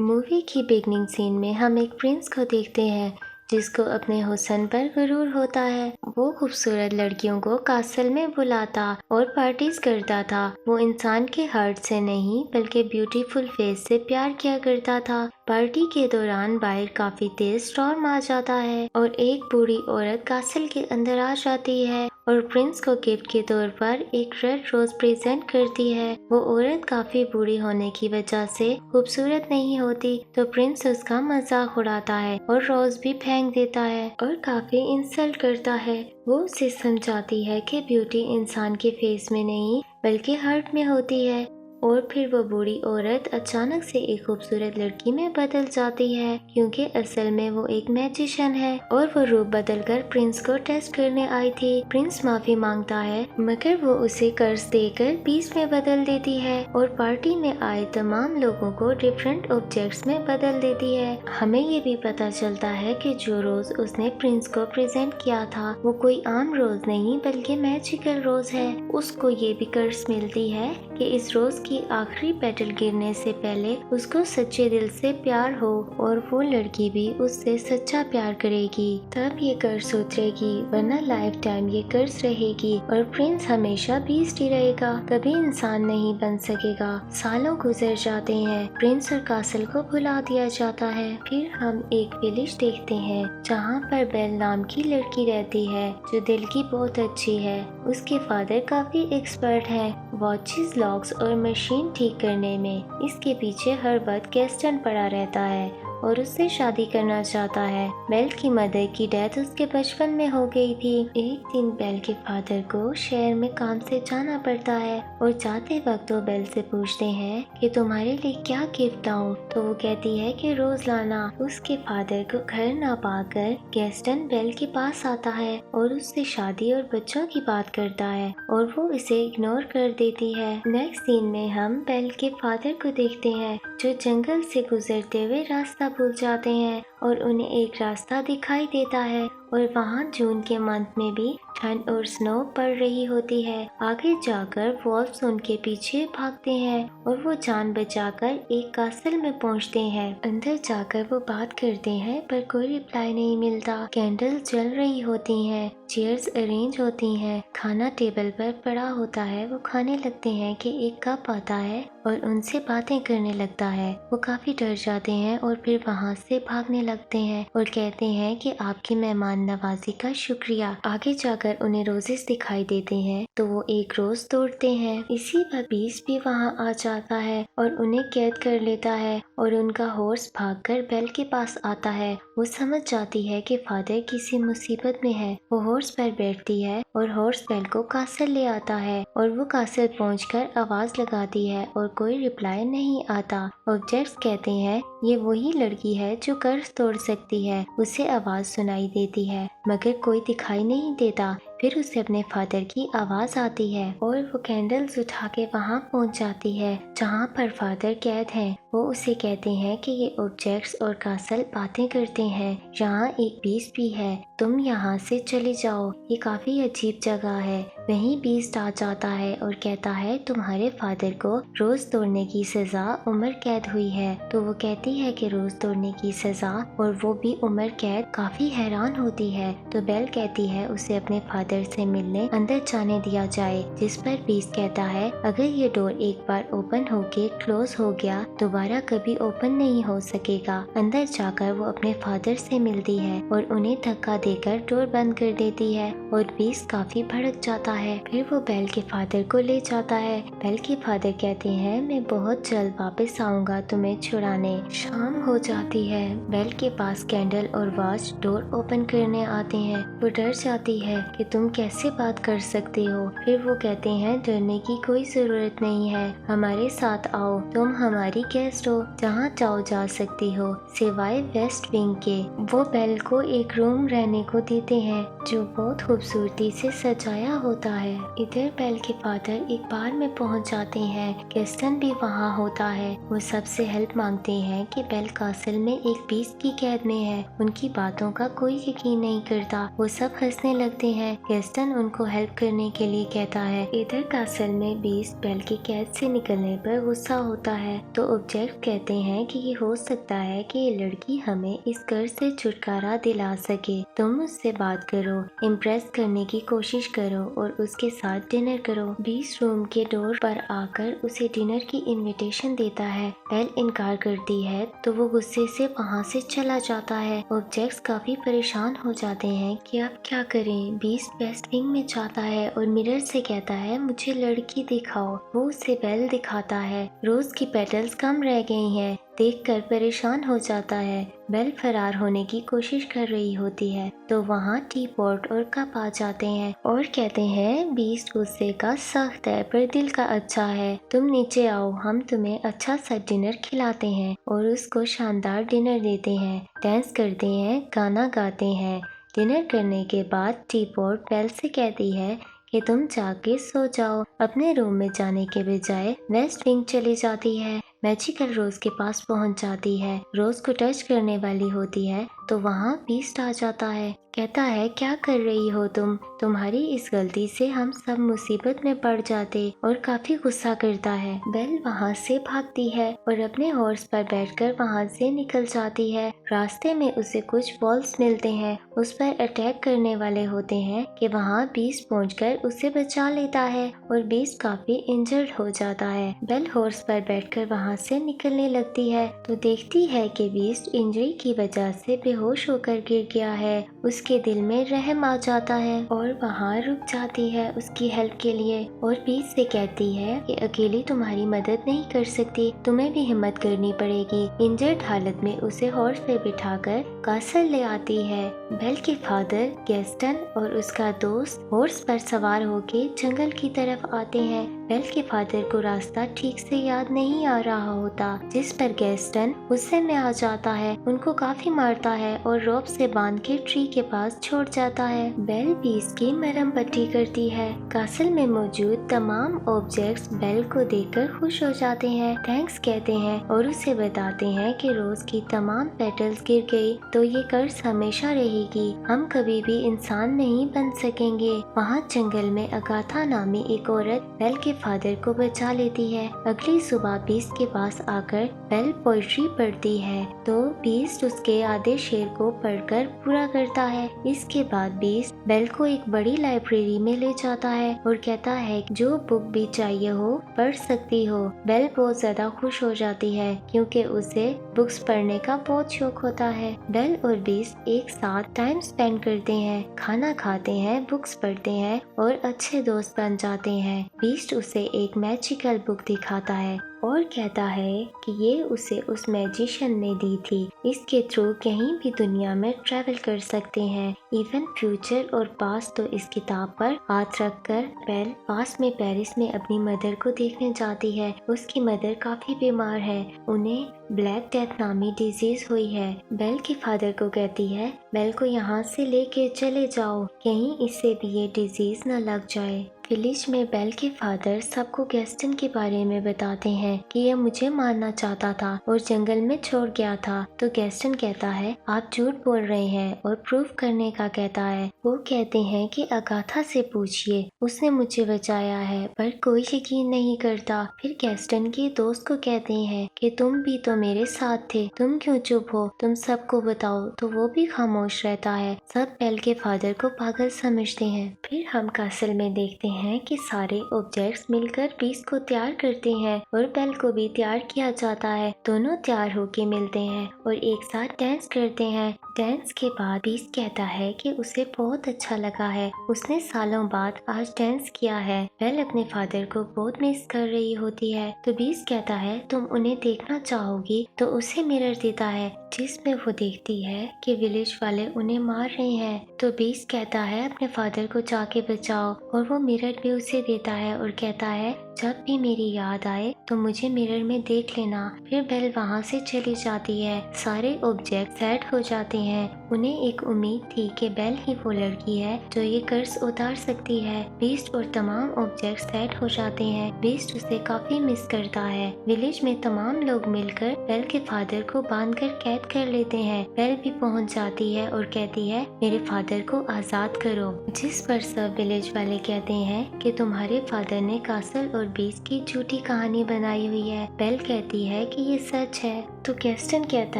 Movie की beginning scene में हम एक प्रिंस को देखते हैं जिसको अपने हुस्न पर गुरूर होता है। वो खूबसूरत लड़कियों को कासल में बुलाता और पार्टीज करता था। वो इंसान के हार्ट से नहीं बल्कि ब्यूटीफुल फेस से प्यार किया करता था। पार्टी के दौरान बाहर काफी तेज स्टॉर्म आ जाता है और एक बूढ़ी औरत कासल के अंदर आ जाती है और प्रिंस को गिफ्ट के तौर पर एक रेड रोज प्रेजेंट करती है। वो औरत काफी बूढ़ी होने की वजह से खूबसूरत नहीं होती, तो प्रिंस उसका मजाक उड़ाता है और रोज भी फेंक देता है और काफी इंसल्ट करता है। वो उसे समझाती है कि ब्यूटी इंसान के फेस में नहीं बल्कि हार्ट में होती है। और फिर वो बूढ़ी औरत अचानक से एक खूबसूरत लड़की में बदल जाती है क्योंकि असल में वो एक मैजिशियन है और वो रूप बदलकर प्रिंस को टेस्ट करने आई थी। प्रिंस माफी मांगता है मगर वो उसे कर्ज देकर पीस में बदल देती है और पार्टी में आए तमाम लोगों को डिफरेंट ऑब्जेक्ट्स में बदल देती है। हमें ये भी पता चलता है कि जो रोज उसने प्रिंस को प्रेजेंट किया था वो कोई आम रोज नहीं बल्कि मैजिकल रोज है। उसको ये भी कर्ज मिलती है कि इस रोज की आखिरी पेटल गिरने से पहले उसको सच्चे दिल से प्यार हो और वो लड़की भी उससे सच्चा प्यार करेगी, तब ये कर्ज उतरेगी, वरना लाइफ टाइम ये कर्ज रहेगी और प्रिंस हमेशा बीस्ट ही रहेगा, कभी इंसान नहीं बन सकेगा। सालों गुजर जाते हैं, प्रिंस और कासल को भुला दिया जाता है। फिर हम एक विलेज देखते हैं जहाँ पर बेल नाम की लड़की रहती है जो दिल की बहुत अच्छी है। उसके फादर काफी एक्सपर्ट है वॉचेस, लॉक्स और मशीन ठीक करने में। इसके पीछे हर वक्त गेस्टन पड़ा रहता है और उससे शादी करना चाहता है। बेल की मदर की डेथ उसके बचपन में हो गई थी। एक दिन बेल के फादर को शहर में काम से जाना पड़ता है और जाते वक्त वो बेल से पूछते हैं कि तुम्हारे लिए क्या गिफ्ट लाऊं, तो वो कहती है कि रोज लाना। उसके फादर को घर ना पाकर गेस्टन बेल के पास आता है और उससे शादी और बच्चों की बात करता है और वो इसे इग्नोर कर देती है। नेक्स्ट सीन में हम बेल के फादर को देखते हैं जो जंगल से गुजरते हुए रास्ता भूल जाते हैं और उन्हें एक रास्ता दिखाई देता है और वहाँ जून के मंथ में भी ठंड और स्नो पड़ रही होती है। आगे जाकर वॉल्व्स उनके पीछे भागते हैं और वो जान बचाकर एक कासल में पहुँचते हैं। अंदर जाकर वो बात करते हैं पर कोई रिप्लाई नहीं मिलता। कैंडल्स जल रही होती हैं, चेयर्स अरेंज होती हैं, खाना टेबल पर पड़ा होता है। वो खाने लगते हैं कि एक कप आता है और उनसे बातें करने लगता है। वो काफी डर जाते हैं और फिर वहाँ से भागने लगते हैं और कहते हैं कि आपकी मेहमान नवाजी का शुक्रिया। आगे जाकर उन्हें रोजेस दिखाई देते हैं तो वो एक रोज तोड़ते हैं। इसी वक्त बीस्ट भी वहाँ आ जाता है और उन्हें कैद कर लेता है और उनका हॉर्स भागकर बेल के पास आता है। वो समझ जाती है कि फादर किसी मुसीबत में है। वो हॉर्स पर बैठती है और हॉर्स बेल को कासल ले आता है और वो कासल पहुंचकर आवाज लगाती है और कोई रिप्लाई नहीं आता। ऑब्जेक्ट्स कहते हैं ये वही लड़की है जो कर्ज तोड़ सकती है। उसे आवाज सुनाई देती है मगर कोई दिखाई नहीं देता। फिर उसे अपने फादर की आवाज आती है और वो कैंडल्स उठा के वहाँ पहुँच जाती है जहाँ पर फादर कैद हैं। वो उसे कहते हैं कि ये ऑब्जेक्ट्स और कासल बातें करते हैं, यहाँ एक बीस्ट भी है, तुम यहाँ से चले जाओ, ये काफी अजीब जगह है। वहीं बीस्ट आ जाता है और कहता है तुम्हारे फादर को रोज तोड़ने की सजा उम्र कैद हुई है। तो वो कहती है कि रोज तोड़ने की सजा और वो भी उम्र कैद। काफी हैरान होती है तो बेल कहती है उसे अपने फादर से मिलने अंदर जाने दिया जाए, जिस पर बीस्ट कहता है अगर ये डोर एक बार ओपन होके क्लोज हो गया दोबारा कभी ओपन नहीं हो सकेगा। अंदर जाकर वो अपने फादर से मिलती है और उन्हें धक्का देकर डोर बंद कर देती है और बीस्ट काफी भड़क जाता है। फिर वो बेल के फादर को ले जाता है। बेल के फादर कहते हैं मैं बहुत जल्द वापस आऊंगा तुम्हें छुड़ाने। शाम हो जाती है। बेल के पास कैंडल और वॉच डोर ओपन करने आते हैं। वो डर जाती है कि तुम कैसे बात कर सकते हो। फिर वो कहते हैं डरने की कोई जरूरत नहीं है, हमारे साथ आओ, तुम हमारी गेस्ट हो, जहाँ चाहो जा सकती हो सिवाय वेस्ट विंग के। वो बेल को एक रूम रहने को देते हैं जो बहुत खूबसूरती से सजाया होता है। इधर बेल के फादर एक बार में पहुंच जाते हैं। गेस्टन भी वहां होता है। वो सबसे हेल्प मांगते हैं कि बेल कासल में एक बीस्ट की कैद में है। उनकी बातों का कोई यकीन नहीं करता। वो सब हंसने लगते हैं गेस्टन उनको हेल्प करने के लिए कहता है। इधर कासल में बीस्ट बेल की कैद से निकलने पर गुस्सा होता है तो ऑब्जेक्ट कहते हैं कि ये हो सकता है कि ये लड़की हमें इस कर्ज से छुटकारा दिला सके। तुम उससे बात करो, इम्प्रेस करने की कोशिश करो और उसके साथ डिनर करो। बीस्ट रूम के डोर पर आकर उसे डिनर की इनविटेशन देता है। बेल इनकार करती है तो वो गुस्से से वहाँ से चला जाता है। ऑब्जेक्ट्स काफी परेशान हो जाते हैं कि अब क्या करें। बीस्ट वेस्ट विंग में जाता है और मिरर से कहता है मुझे लड़की दिखाओ। वो उसे बेल दिखाता है। रोज की पेटल्स कम रह गई हैं। देखकर परेशान हो जाता है। बेल फरार होने की कोशिश कर रही होती है तो वहाँ टी पॉट और कप आ जाते हैं और कहते हैं बीस्ट गुस्से का सख्त है पर दिल का अच्छा है, तुम नीचे आओ, हम तुम्हें अच्छा सा डिनर खिलाते हैं। और उसको शानदार डिनर देते हैं, डांस करते हैं, गाना गाते हैं। डिनर करने के बाद टी पॉट बेल से कहती है कि तुम जाके सो जाओ। अपने रूम में जाने के बजाय वेस्ट विंग चली जाती है। मैजिकल रोज के पास पहुंच जाती है। रोज को टच करने वाली होती है तो वहाँ बीस्ट आ जाता है। कहता है क्या कर रही हो तुम, तुम्हारी इस गलती से हम सब मुसीबत में पड़ जाते और काफी गुस्सा करता है। बेल वहाँ से भागती है और अपने हॉर्स पर बैठकर वहाँ से निकल जाती है। रास्ते में उसे कुछ वॉल्स मिलते हैं, उस पर अटैक करने वाले होते हैं कि वहाँ बीस्ट पहुंचकर उसे बचा लेता है और बीस्ट काफी इंजर्ड हो जाता है। बेल हॉर्स पर बैठकर वहाँ से निकलने लगती है तो देखती है कि बीस्ट इंजरी की वजह से बेहोश होकर गिर गया है। उसके दिल में रहम आ जाता है और वहाँ रुक जाती है उसकी हेल्प के लिए और बीस्ट से कहती है कि अकेली तुम्हारी मदद नहीं कर सकती, तुम्हें भी हिम्मत करनी पड़ेगी। इंजर्ड हालत में उसे हॉर्स पे बिठाकर कासल ले आती है। बेल के फादर गेस्टन और उसका दोस्त हॉर्स पर सवार होके जंगल की तरफ आते हैं। बेल के फादर को रास्ता ठीक से याद नहीं आ रहा होता जिस पर गेस्टन गुस्से में आ जाता है, उनको काफी मारता है और रोप से बांध के ट्री के पास छोड़ जाता है। बेल बीस्ट की मरहम पट्टी करती है। कासल में मौजूद तमाम ऑब्जेक्ट्स बेल को देखकर खुश हो जाते हैं, थैंक्स कहते हैं और उसे बताते हैं कि रोज की तमाम पेटल्स गिर गई तो ये कर्ज हमेशा रहेगी, हम कभी भी इंसान नहीं बन सकेंगे। वहाँ जंगल में अगाथा नामी एक औरत बेल के फादर को बचा लेती है। अगली सुबह बीस्ट के पास आकर बेल पोइट्री पढ़ती है तो बीस्ट उसके आधे शेर को पढ़कर पूरा करता है। इसके बाद बीस्ट बेल को एक बड़ी लाइब्रेरी में ले जाता है और कहता है जो बुक भी चाहिए हो पढ़ सकती हो। बेल बहुत ज्यादा खुश हो जाती है क्योंकि उसे बुक्स पढ़ने का बहुत शौक होता है। बेल और बीस्ट एक साथ टाइम स्पेंड करते हैं, खाना खाते हैं, बुक्स पढ़ते हैं और अच्छे दोस्त बन जाते हैं। बीस्ट उसे एक मैजिकल बुक दिखाता है और कहता है कि ये उसे उस मैजिशियन ने दी थी, इसके थ्रू कहीं भी दुनिया में ट्रैवल कर सकते हैं, इवन फ्यूचर और पास्ट। तो इस किताब पर हाथ रखकर बेल पास में पेरिस में अपनी मदर को देखने जाती है। उसकी मदर काफी बीमार है, उन्हें ब्लैक डेथ नामी डिजीज हुई है। बेल के फादर को कहती है बेल को यहाँ से लेके चले जाओ, कहीं इससे भी ये डिजीज न लग जाए। विलेज में बेल के फादर सबको गेस्टन के बारे में बताते हैं कि यह मुझे मारना चाहता था और जंगल में छोड़ गया था। तो गेस्टन कहता है आप झूठ बोल रहे हैं और प्रूफ करने का कहता है। वो कहते हैं कि अगाथा से पूछिए, उसने मुझे बचाया है, पर कोई यकीन नहीं करता। फिर गेस्टन के दोस्त को कहते हैं कि तुम भी तो मेरे साथ थे, तुम क्यों चुप हो, तुम सबको बताओ। तो वो भी खामोश रहता है। सब बेल के फादर को पागल समझते हैं। फिर हम कासल में देखते हैं कि सारे ऑब्जेक्ट्स मिलकर बीस्ट को तैयार करते हैं और बेल को भी तैयार किया जाता है। दोनों तैयार होके मिलते हैं और एक साथ डांस करते हैं। डांस के बाद बीस्ट कहता है कि उसे बहुत अच्छा लगा है, उसने सालों बाद आज डांस किया है। बेल अपने फादर को बहुत मिस कर रही होती है तो बीस्ट कहता है तुम उन्हें देखना चाहोगी, तो उसे मिरर देता है जिसमें वो देखती है कि विलेज वाले उन्हें मार रहे हैं। तो बीस्ट कहता है अपने फादर को जाके बचाओ और वो मिरर भी उसे देता है और कहता है जब भी मेरी याद आए तो मुझे मिरर में देख लेना। फिर बेल वहाँ से चली जाती है। सारे ऑब्जेक्ट सेट हो जाते हैं। उन्हें एक उम्मीद थी कि बेल ही वो लड़की है जो ये कर्ज उतार सकती है। बीस्ट और तमाम ऑब्जेक्ट सेट हो जाते हैं। बीस्ट उसे काफी मिस करता है। विलेज में तमाम लोग मिलकर बेल के फादर को बांधकर कैद कर लेते हैं। बेल भी पहुंच जाती है और कहती है मेरे फादर को आजाद करो, जिस पर सब विलेज वाले कहते हैं कि तुम्हारे फादर ने कासल और बीस्ट की झूठी कहानी बनाई हुई है। बेल कहती है कि ये सच है। तो गैस्टन कहता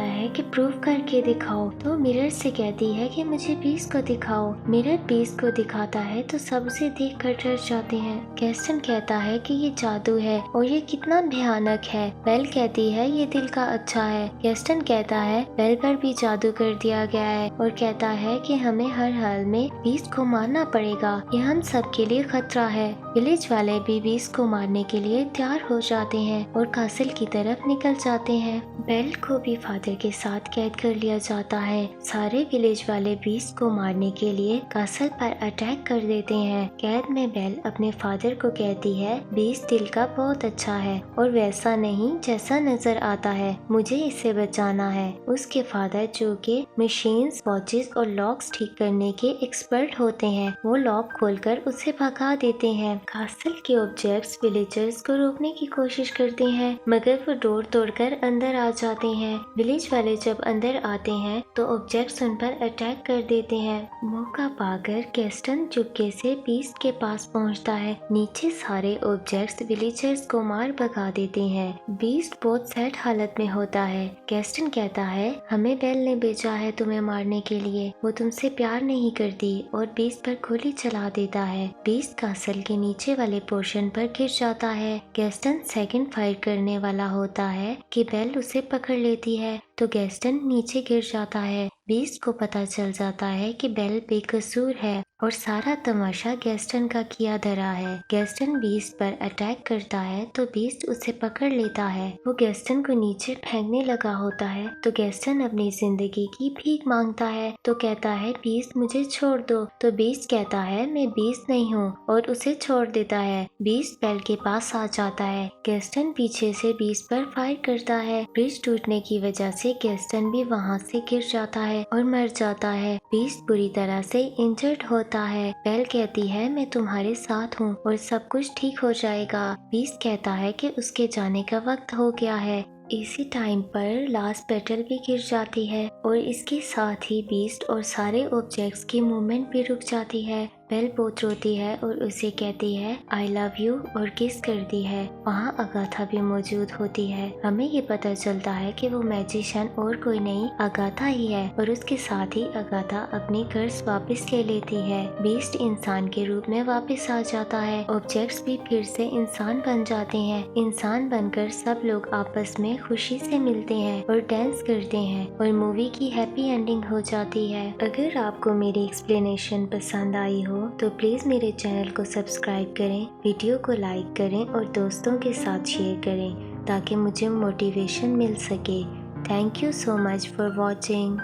है कि प्रूव करके दिखाओ। तो मिरर से कहती है कि मुझे बीस्ट को दिखाओ। मिरर बीस्ट को दिखाता है तो सब उसे देख कर डर जाते हैं। गैस्टन कहता है कि ये जादू है और ये कितना भयानक है। बेल कहती है ये दिल का अच्छा है। गैस्टन कहता है बेल पर भी जादू कर दिया गया है और कहता है कि हमें हर हाल में बीस्ट को मारना पड़ेगा, ये हम सब के लिए खतरा है। विलेज वाले भी बीस्ट को मारने के लिए तैयार हो जाते हैं और कासल की तरफ निकल जाते हैं। बेल को भी फादर के साथ कैद कर लिया जाता है। सारे विलेज वाले बीस्ट को मारने के लिए कासल पर अटैक कर देते हैं। कैद में बेल अपने फादर को कहती है बीस्ट दिल का बहुत अच्छा है और वैसा नहीं जैसा नजर आता है, मुझे इससे बचाना है। उसके फादर जो कि मशीन्स, वॉचेस और लॉक्स ठीक करने के एक्सपर्ट होते हैं, वो लॉक खोलकर उसे भगा देते हैं। कासल के ऑब्जेक्ट्स विलेजर्स को रोकने की कोशिश करते हैं मगर वो डोर तोड़कर अंदर आ जाते हैं। विलेज वाले जब अंदर आते हैं तो ऑब्जेक्ट्स उन पर अटैक कर देते हैं। मौका पाकर गैस्टन चुपके से बीस्ट के पास पहुंचता है। नीचे सारे ऑब्जेक्ट्स विलेजर्स को मार भगा देते हैं। बीस्ट बहुत सैड हालत में होता है। गैस्टन कहता है हमें बेल ने भेजा है तुम्हें मारने के लिए, वो तुमसे प्यार नहीं करती, और बीस्ट पर गोली चला देता है। बीस्ट कासल के नीचे वाले पोर्शन पर गिर जाता है। गैस्टन सेकंड फाइट करने वाला होता है कि बेल उसे पकड़ लेती है तो गैस्टन नीचे गिर जाता है। बीस्ट को पता चल जाता है कि बेल बेकसूर है और सारा तमाशा गैस्टन का किया धरा है। गैस्टन बीस्ट पर अटैक करता है तो बीस्ट उसे पकड़ लेता है। वो गैस्टन को नीचे फेंकने लगा होता है तो गैस्टन अपनी जिंदगी की भीख मांगता है तो कहता है बीस्ट मुझे छोड़ दो। तो बीस्ट कहता है मैं बीस्ट नहीं हूँ और उसे छोड़ देता है। बीस्ट बेल के पास आ जाता है। गैस्टन पीछे से बीस्ट पर फायर करता है। ब्रिज टूटने की वजह से गैस्टन भी वहाँ से गिर जाता है और मर जाता है। बीस्ट बुरी तरह से इंजर्ड होता है। बेल कहती है मैं तुम्हारे साथ हूँ और सब कुछ ठीक हो जाएगा। बीस्ट कहता है कि उसके जाने का वक्त हो गया है। इसी टाइम पर लास्ट पेटल भी गिर जाती है और इसके साथ ही बीस्ट और सारे ऑब्जेक्ट्स की मूवमेंट भी रुक जाती है। बेल बहुत रोती है और उसे कहती है आई लव यू और किस करती है। वहाँ अगाथा भी मौजूद होती है। हमें ये पता चलता है कि वो मैजिशियन और कोई नहीं अगाथा ही है और उसके साथ ही अगाथा अपनी कर्ज वापस ले लेती है। बीस्ट इंसान के रूप में वापस आ जाता है। ऑब्जेक्ट्स भी फिर से इंसान बन जाते हैं। इंसान बनकर सब लोग आपस में खुशी से मिलते हैं और डांस करते हैं और मूवी की हैप्पी एंडिंग हो जाती है। अगर आपको मेरी एक्सप्लेनेशन पसंद आई हो तो प्लीज मेरे चैनल को सब्सक्राइब करें, वीडियो को लाइक करें और दोस्तों के साथ शेयर करें ताकि मुझे मोटिवेशन मिल सके। Thank you so much for watching.